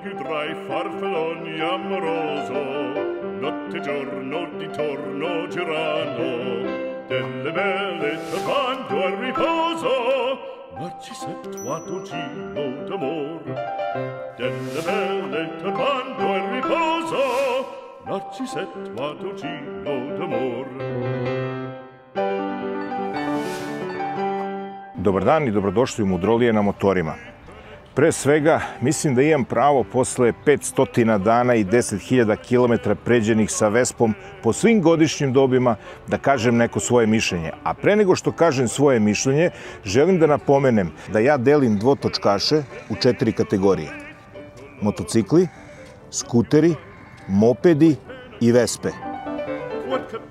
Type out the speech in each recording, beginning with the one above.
più tra i farfalloni amoroso, notte e giorno d'intorno girano, delle belle turbando al riposo, Narcisetto ad Ugino d'amor. Delle belle turbando al riposo, Narcisetto ad Ugino d'amor. Dobar dan i dobrodošli u Mudrolije na motorima. Pre svega, mislim da imam pravo posle 500 dana i 10.000 km pređenih sa Vespom po svim godišnjim dobima da kažem neko svoje mišljenje. A pre nego što kažem svoje mišljenje, želim da napomenem da ja delim dvotočkaše u 4 kategorije. Motocikli, skuteri, mopedi i Vespe.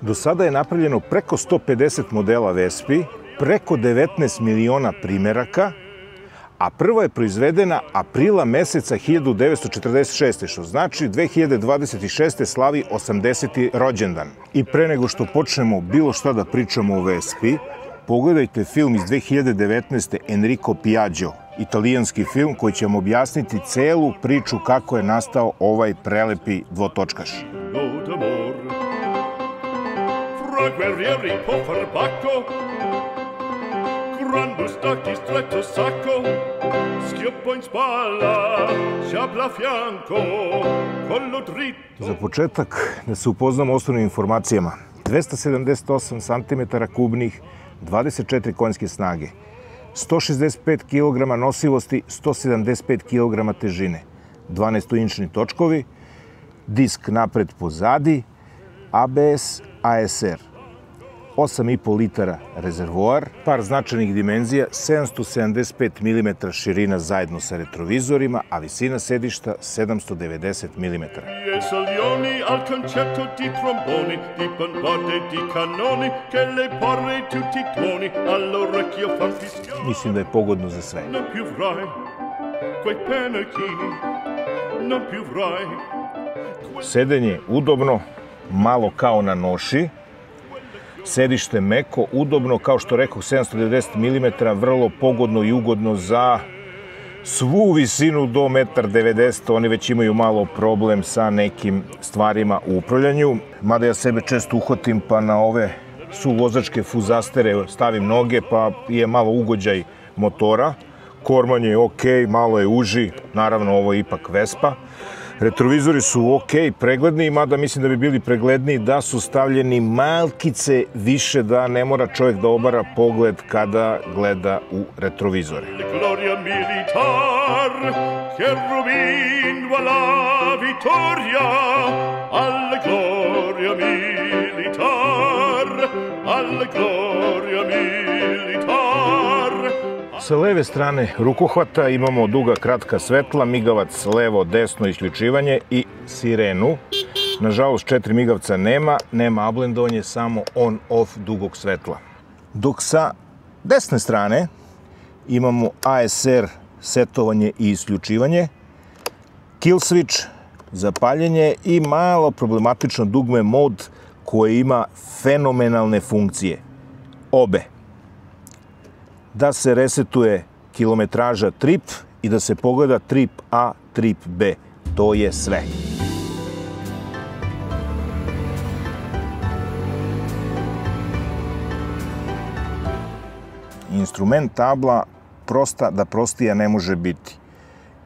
Do sada je napravljeno preko 150 modela Vespi, preko 19 miliona primeraka, a prva je proizvedena aprila meseca 1946. što znači 2026. slavi 80. rođendan. I pre nego što počnemo bilo šta da pričamo o Vespi, pogledajte film iz 2019. Enrico Piaggio, italijanski film koji će vam objasniti celu priču kako je nastao ovaj prelepi dvotočkaš. Grandus dacti stretto sacco, schioppo in spalla, sciabla a fianco, collo dritto. Za početak da se upoznamo osnovnim informacijama. 278 cm kubnih, 24 konjske snage, 165 kg nosivosti, 175 kg težine, 12-inčni točkovi, disk napred pozadi, ABS, ASR. 8,5 litara rezervoar, par značajnih dimenzija, 775 mm širina zajedno sa retrovizorima, a visina sedišta 790 mm. Mislim da je pogodno za sve. Sedenje udobno, malo kao na noši, sedište meko, udobno, kao što rekao, 790 mm, vrlo pogodno i ugodno za svu visinu do 1,90 m. Oni već imaju malo problem sa nekim stvarima u upravljanju. Mada ja sebe često uhvatim pa na ove suvozačke fuzastere stavim noge pa je malo ugođaj motora. Korman je ok, malo je uži, naravno ovo je ipak Vespa. Retrovizori su ok, pregledni, mada mislim da bi bili pregledniji da su stavljeni malkice više, da ne mora čovjek da obara pogled kada gleda u retrovizore. Gloria militar, cherubin la vittoria, alla gloria militar, alla gloria militar. Sa leve strane rukohvata imamo duga kratka svetla, migavac levo, desno isključivanje i sirenu. Nažalost, 4 migavca nema ablendovanje, samo on-off dugog svetla. Dok sa desne strane imamo ASR setovanje i isključivanje, kill switch za paljenje i malo problematično dugme mod koje ima fenomenalne funkcije. Obe. Da se resetuje kilometraža trip i da se pogleda trip A, trip B. To je sve. Instrument tabla prosta da prostija ne može biti.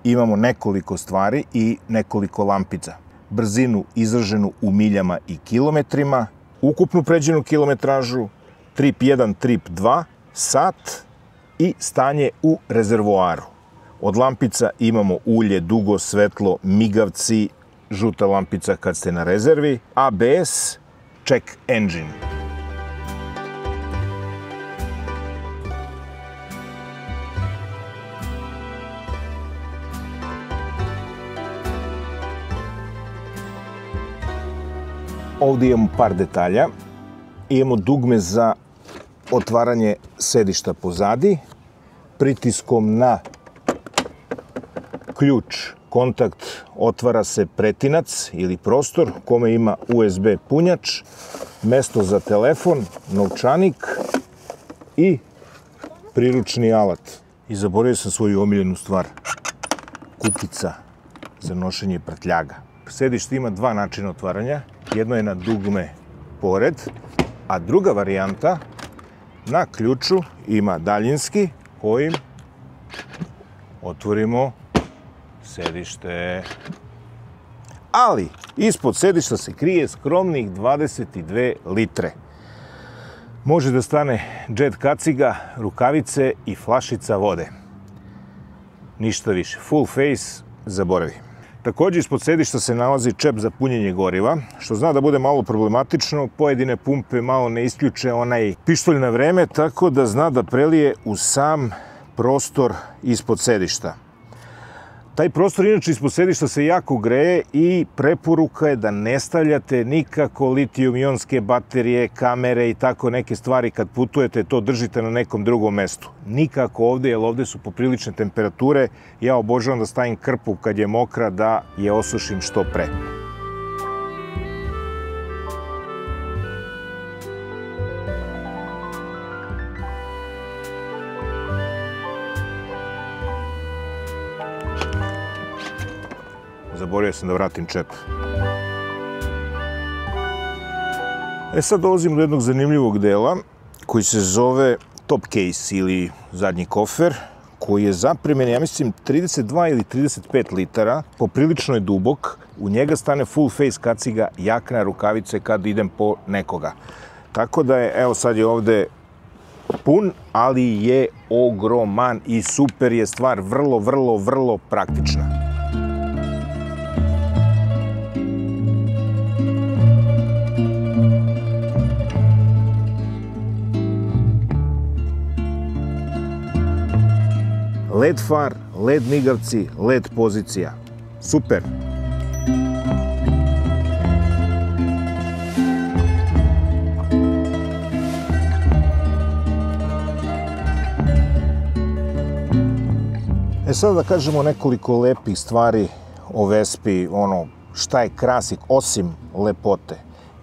Imamo nekoliko stvari i nekoliko lampica. Brzinu izraženu u miljama i kilometrima, ukupnu pređenu kilometražu, trip 1, trip 2, sat i stanje u rezervoaru. Od lampica imamo ulje, dugo svetlo, migavci, žuta lampica kad ste na rezervi, ABS, check engine. Ovdje imamo par detalja. Imamo dugme za otvaranje sedišta pozadi. Pritiskom na ključ, kontakt, otvara se pretinac ili prostor u kome ima USB punjač, mesto za telefon, novčanik i priručni alat. I zaboravio sam svoju omiljenu stvar. Kukica za nošenje prtljaga. Sedište ima dva načina otvaranja. Jedno je na dugme pored, a druga varijanta na ključu ima daljinski kojim otvorimo sedište. Ali ispod sedišta se krije skromnih 22 litre. Može da stane džet kaciga, rukavice i flašica vode. Ništa više. Full face, zaboravi. Također ispod sedišta se nalazi čep za punjenje goriva, što zna da bude malo problematično. Pojedine pumpe malo ne isključe onaj pištolj na vreme, tako da zna da prelije u sam prostor ispod sedišta. Taj prostor inače ispod sedišta se jako greje i preporuka je da ne stavljate nikako litijum-ionske baterije, kamere i tako neke stvari kad putujete, to držite na nekom drugom mestu. Nikako ovde, jer ovde su poprilične temperature. Ja obožavam da stavim krpu kad je mokra, da je osušim što pre. Zaboravio sam da vratim čep. Sad dolazimo do jednog zanimljivog dela koji se zove top case ili zadnji kofer, koji je zapremljen, ja mislim, 32 ili 35 litara. Poprilično je dubok. U njega stane full face kaciga, jakna, rukavice kad idem po nekoga. Tako da je, evo sad je ovde pun, ali je ogroman i super je stvar, vrlo praktična. LED far, LED migavci, LED pozicija. Super! Sada da kažemo nekoliko lepih stvari o Vespi, šta je krasi, osim lepote,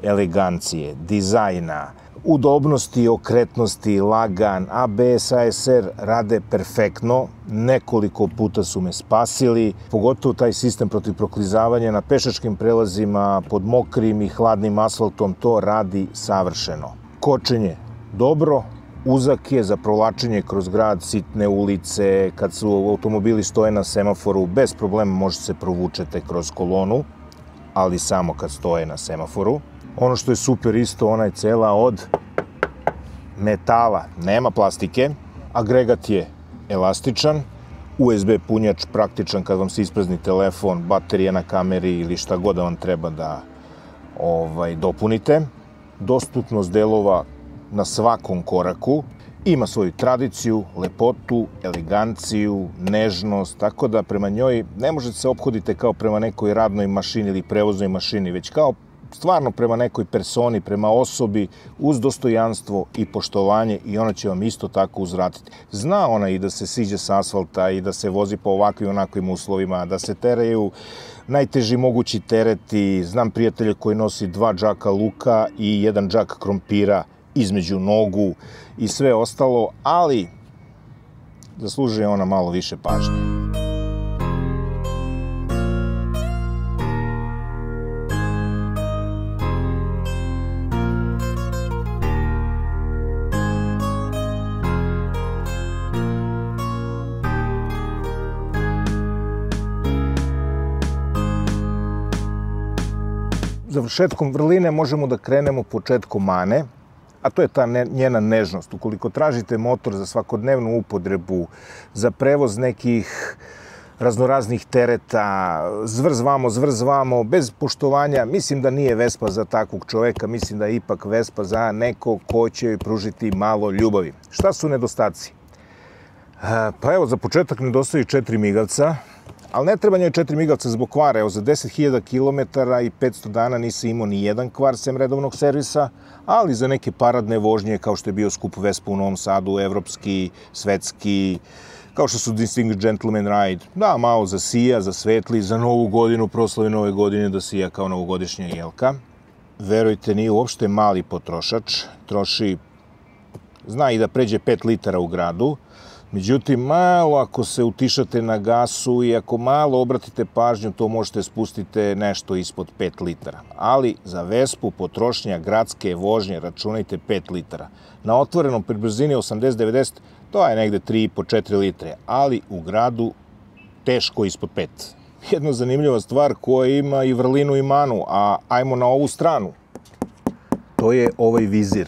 elegancije, dizajna, udobnosti, okretnosti, lagan, ABS, ASR rade perfektno. Nekoliko puta su me spasili, pogotovo taj sistem protiv proklizavanja na pešačkim prelazima, pod mokrim i hladnim asfaltom, to radi savršeno. Kočenje dobro, uzak je za provlačenje kroz grad, sitne ulice, kad su automobili stoje na semaforu, bez problema možete se provučete kroz kolonu, ali samo kad stoje na semaforu. Ono što je super isto, ona je cela od metala, nema plastike, agregat je elastičan, USB punjač praktičan kad vam se isprazni telefon, baterija na kameri ili šta god da vam treba da dopunite. Dostupnost delova na svakom koraku, ima svoju tradiciju, lepotu, eleganciju, nežnost, tako da prema njoj ne možete se ophoditi kao prema nekoj radnoj mašini ili prevoznoj mašini, već kao stvarno prema nekoj personi, prema osobi, uz dostojanstvo i poštovanje, i ona će vam isto tako uzvratiti. Zna ona i da se siđe s asfalta i da se vozi po ovakvim onakvim uslovima, da se teraju najteži mogući tereti. Znam prijatelja koji nosi 2 džaka luka i 1 džak krompira između nogu i sve ostalo, ali zaslužuje ona malo više pažnje. Završetkom vrline možemo da krenemo početkom mane, a to je ta njena nežnost. Ukoliko tražite motor za svakodnevnu upotrebu, za prevoz nekih raznoraznih tereta, zvrz vamo, bez poštovanja, mislim da nije Vespa za takvog čoveka, mislim da je ipak Vespa za neko ko će joj pružiti malo ljubavi. Šta su nedostaci? Pa evo, za početak nedostaju 4 migavca, ali ne treba njoj 4 migavca zbog kvara. Evo, za 10.000 km i 500 dana nisi imao ni jedan kvar sem redovnog servisa, ali za neke paradne vožnje, kao što je bio skup Vespa u Novom Sadu, evropski, svetski, kao što su Distinguished Gentleman Ride, da, malo zasija, zasvetli, za Novu godinu, proslavi Nove godine da sija kao novogodišnja jelka. Verujte, nije uopšte mali potrošač, zna i da pređe 5 litara u gradu, Međutim, malo ako se utišate na gasu i ako malo obratite pažnju, to možete spustiti nešto ispod 5 litara. Ali za Vespu potrošnja gradske vožnje računajte 5 litara. Na otvorenom pri brzini 80-90 to je negde 3,5-4 litre, ali u gradu teško ispod 5. Jedna zanimljiva stvar koja ima i vrlinu i manu, a ajmo na ovu stranu. To je ovaj vizir.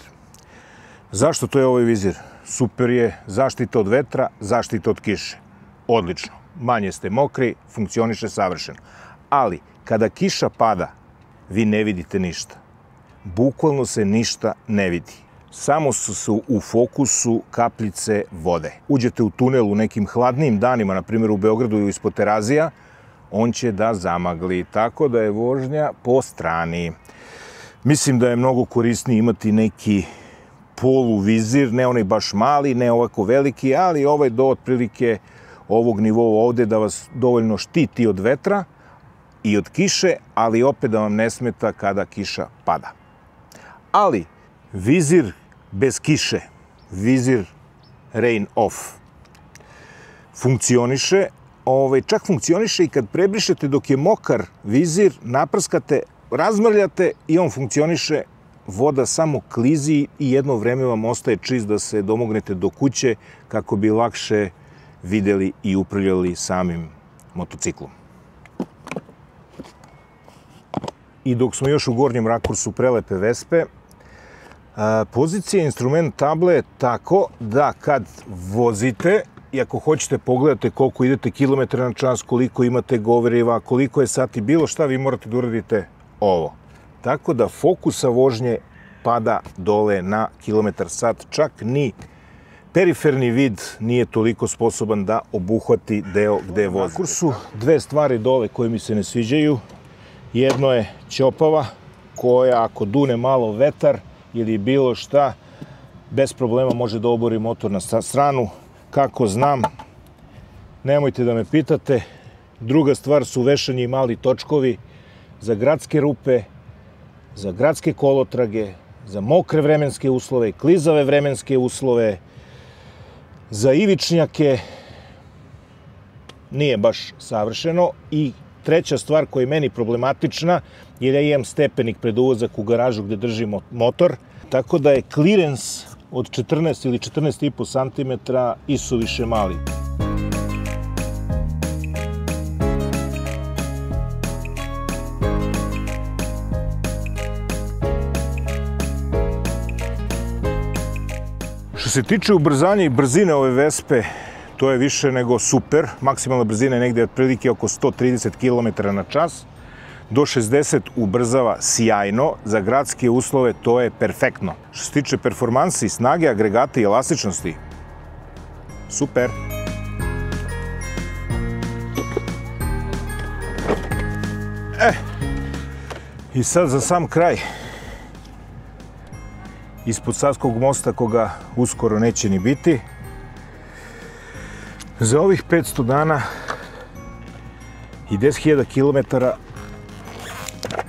Zašto to je ovaj vizir? Super je, zaštita od vetra, zaštita od kiše. Odlično. Manje ste mokri, funkcioniše savršeno. Ali, kada kiša pada, vi ne vidite ništa. Bukvalno se ništa ne vidi. Samo su u fokusu kapljice vode. Uđete u tunel u nekim hladnim danima, na primjer u Beogradu ili ispod Terazija, on će da zamagli, tako da je vožnja po strani. Mislim da je mnogo korisnije imati neki poluvizir, ne onaj baš mali, ne ovako veliki, ali ovaj do otprilike ovog nivoa ovde da vas dovoljno štiti od vetra i od kiše, ali opet da vam ne smeta kada kiša pada. Ali vizir bez kiše, vizir rain off, funkcioniše, čak funkcioniše i kad prebrišete dok je mokar vizir, naprskate, razmrljate i on funkcioniše, voda samo klizi i jedno vreme vam ostaje čist da se domognete do kuće kako bi lakše videli i upravljali samim motociklom. I dok smo još u gornjem rakursu prelepe Vespe, pozicija instrument table je tako da kad vozite i ako hoćete pogledate koliko idete kilometra na čas, koliko imate goriva, koliko je sati, bilo šta, vi morate da uradite ovo. Tako da fokusa vožnje pada dole na kilometar sat, čak ni periferni vid nije toliko sposoban da obuhvati deo gde vozite. U rakursu dve stvari dole koje mi se ne sviđaju. Jedno je ćopava koja ako dune malo vetar ili bilo šta, bez problema može da obori motor na stranu. Kako znam, nemojte da me pitate. Druga stvar su vešani mali točkovi za gradske rupe, za gradske kolotrage, za mokre vremenske uslove, klizave vremenske uslove, za ivičnjake. Nije baš savršeno. I treća stvar koja je meni problematična, jer ja imam stepenik pred ulazak u garažu gde držim motor, tako da je clearance od 14 ili 14,5 cm isuviše mali. Što se tiče ubrzanja i brzine ove Vespe, to je više nego super. Maksimalna brzina je negde otprilike oko 130 km na čas. Do 60 ubrzava sjajno. Za gradske uslove to je perfektno. Što se tiče performansi, snage, agregata i elastičnosti, super. I sad za sam kraj. Ispod Savskog mosta, koga uskoro neće ni biti. Za ovih 500 dana i 10.000 km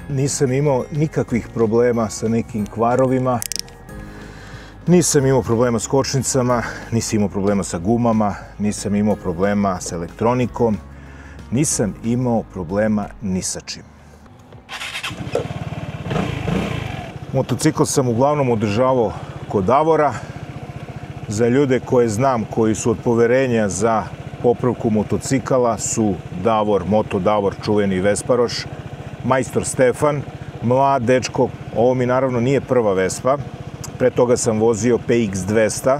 nisam imao nikakvih problema sa nekim kvarovima, nisam imao problema s kočnicama, nisam imao problema sa gumama, nisam imao problema sa elektronikom, nisam imao problema ni sa čim. Motocikl sam uglavnom održavao kod Davora. Za ljude koje znam, koji su od poverenja za popravku motocikala, su Davor, Moto Davor, čuveni Vesparoš, majstor Stefan, mlad dečko. Ovo mi naravno nije prva Vespa. Pre toga sam vozio PX200,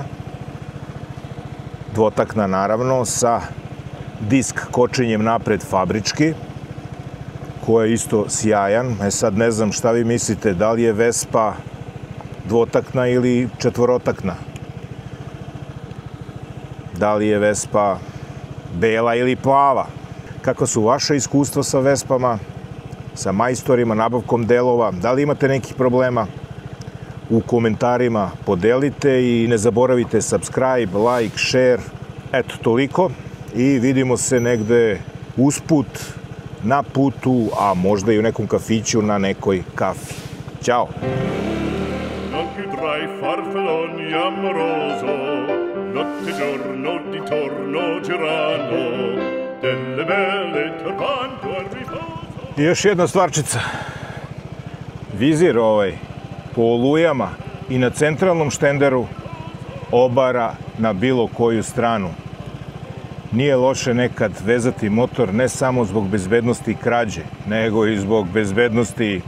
dvotakna naravno, sa disk kočenjem napred fabrički, koja je isto sjajan. Sad ne znam šta vi mislite, da li je Vespa dvotakna ili četvorotakna? Da li je Vespa bela ili plava? Kakva su vaša iskustva sa Vespama, sa majstorima, nabavkom delova? Da li imate nekih problema? U komentarima podelite i ne zaboravite subscribe, like, share. Eto, toliko. I vidimo se negde usput, na putu, a možda i u nekom kafiću, na nekoj kafi. Ćao! Non più tra i farfalloni amoroso, notte giorno di torno girando, delle belle turbando al riposo. I još jedna stvarčica. Vizir po olujama i na centralnom štenderu obara na bilo koju stranu. Nije loše nekad vezati motor ne samo zbog bezbednosti krađe, nego i zbog bezbednosti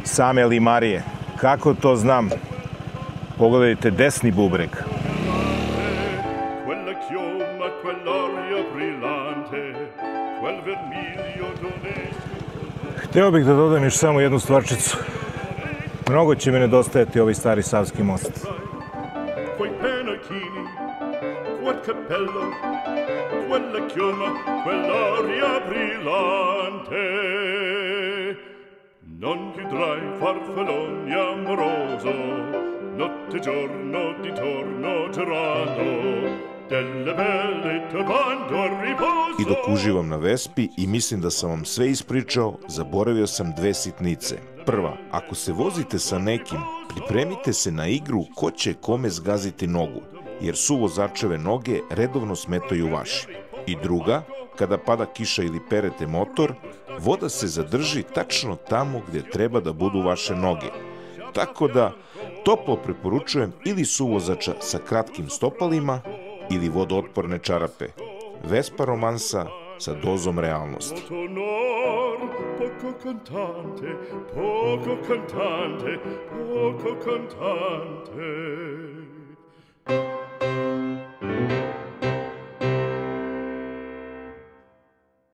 same limarije. Kako to znam? Pogledajte desni bubreg. Quella chioma, quell'aria brillante, quel vermiglio d'onesto. Hteo bih da dodam još samo jednu stvarčicu. Mnogo će mi nedostajati ovaj stari Savski most. Quei pennacchini, quel cappello, quella chioma, quell'aria brillante. Non chiudrai farfalloni amoroso, notte e giorno di torno girando, delle belle turbando al riposo. I dok uživam na Vespi i mislim da sam vam sve ispričao, zaboravio sam dve sitnice. Prva, ako se vozite sa nekim, pripremite se na igru ko će kome zgaziti nogu, jer su vozačeve noge redovno smetaju vaši. I druga, kada pada kiša ili perete motor, voda se zadrži tačno tamo gdje treba da budu vaše noge. Tako da, toplo preporučujem ili suvozača sa kratkim stopalima ili vodootporne čarape. Vespa romansa sa dozom realnosti. Poco cantante, poco cantante, poco cantante.